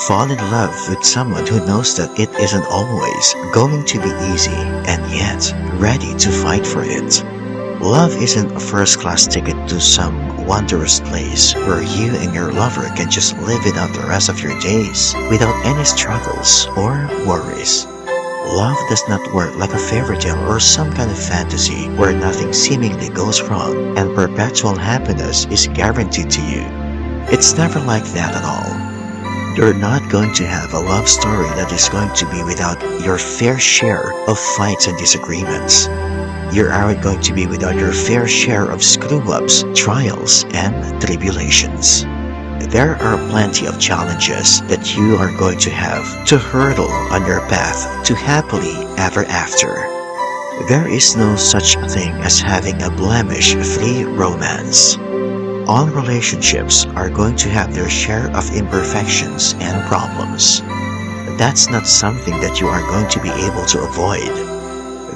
Fall in love with someone who knows that it isn't always going to be easy and yet ready to fight for it. Love isn't a first-class ticket to some wondrous place where you and your lover can just live it out the rest of your days without any struggles or worries. Love does not work like a fairy tale or some kind of fantasy where nothing seemingly goes wrong and perpetual happiness is guaranteed to you. It's never like that at all. You're not going to have a love story that is going to be without your fair share of fights and disagreements. You aren't going to be without your fair share of screw-ups, trials, and tribulations. There are plenty of challenges that you are going to have to hurdle on your path to happily ever after. There is no such thing as having a blemish-free romance. All relationships are going to have their share of imperfections and problems. That's not something that you are going to be able to avoid.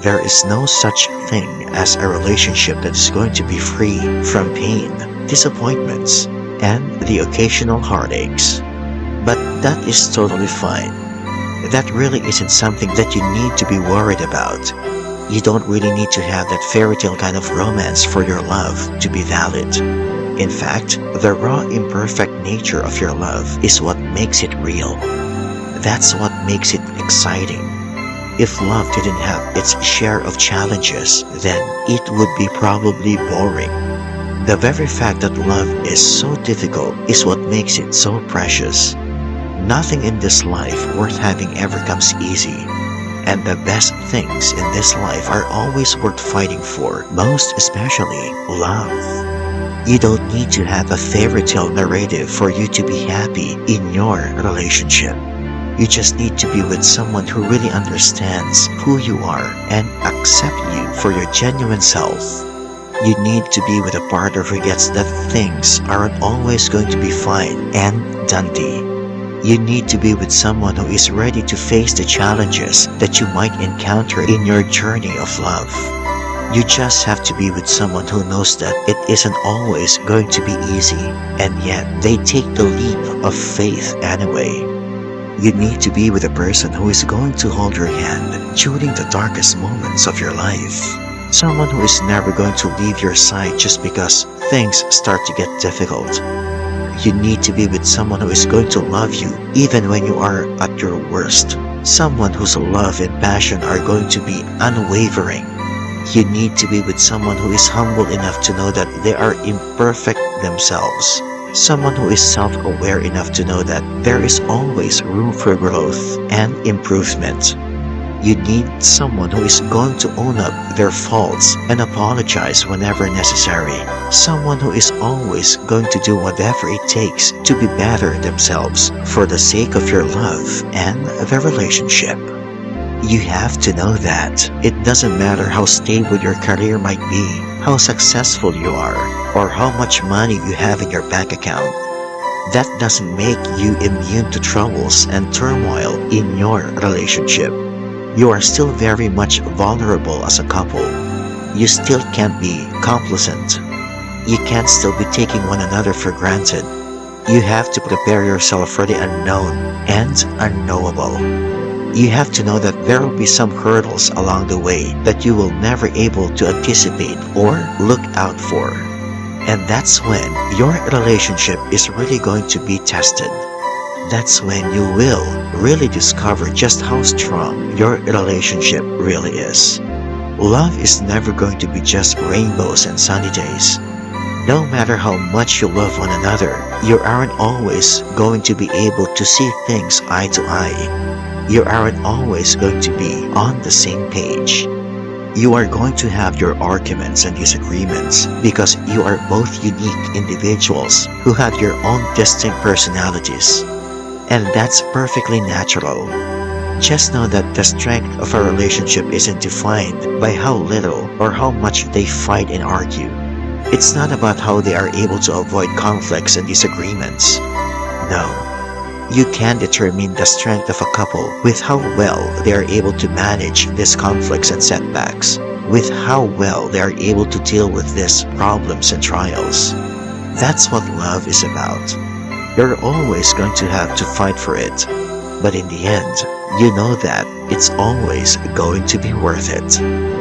There is no such thing as a relationship that is going to be free from pain, disappointments, and the occasional heartaches. But that is totally fine. That really isn't something that you need to be worried about. You don't really need to have that fairy tale kind of romance for your love to be valid. In fact, the raw, imperfect nature of your love is what makes it real. That's what makes it exciting. If love didn't have its share of challenges, then it would be probably boring. The very fact that love is so difficult is what makes it so precious. Nothing in this life worth having ever comes easy. And the best things in this life are always worth fighting for, most especially love. You don't need to have a fairy tale narrative for you to be happy in your relationship. You just need to be with someone who really understands who you are and accept you for your genuine self. You need to be with a partner who gets that things aren't always going to be fine and dandy. You need to be with someone who is ready to face the challenges that you might encounter in your journey of love. You just have to be with someone who knows that it isn't always going to be easy, and yet they take the leap of faith anyway. You need to be with a person who is going to hold your hand during the darkest moments of your life. Someone who is never going to leave your side just because things start to get difficult. You need to be with someone who is going to love you even when you are at your worst. Someone whose love and passion are going to be unwavering. You need to be with someone who is humble enough to know that they are imperfect themselves. Someone who is self-aware enough to know that there is always room for growth and improvement. You need someone who is going to own up their faults and apologize whenever necessary. Someone who is always going to do whatever it takes to be better themselves for the sake of your love and the relationship. You have to know that it doesn't matter how stable your career might be, how successful you are, or how much money you have in your bank account. That doesn't make you immune to troubles and turmoil in your relationship. You are still very much vulnerable as a couple. You still can't be complacent. You can't still be taking one another for granted. You have to prepare yourself for the unknown and unknowable. You have to know that there will be some hurdles along the way that you will never able to anticipate or look out for. And that's when your relationship is really going to be tested. That's when you will really discover just how strong your relationship really is. Love is never going to be just rainbows and sunny days. No matter how much you love one another, you aren't always going to be able to see things eye to eye. You aren't always going to be on the same page. You are going to have your arguments and disagreements because you are both unique individuals who have your own distinct personalities. And that's perfectly natural. Just know that the strength of a relationship isn't defined by how little or how much they fight and argue. It's not about how they are able to avoid conflicts and disagreements. No. You can determine the strength of a couple with how well they are able to manage these conflicts and setbacks, with how well they are able to deal with these problems and trials. That's what love is about. You're always going to have to fight for it. But in the end, you know that it's always going to be worth it.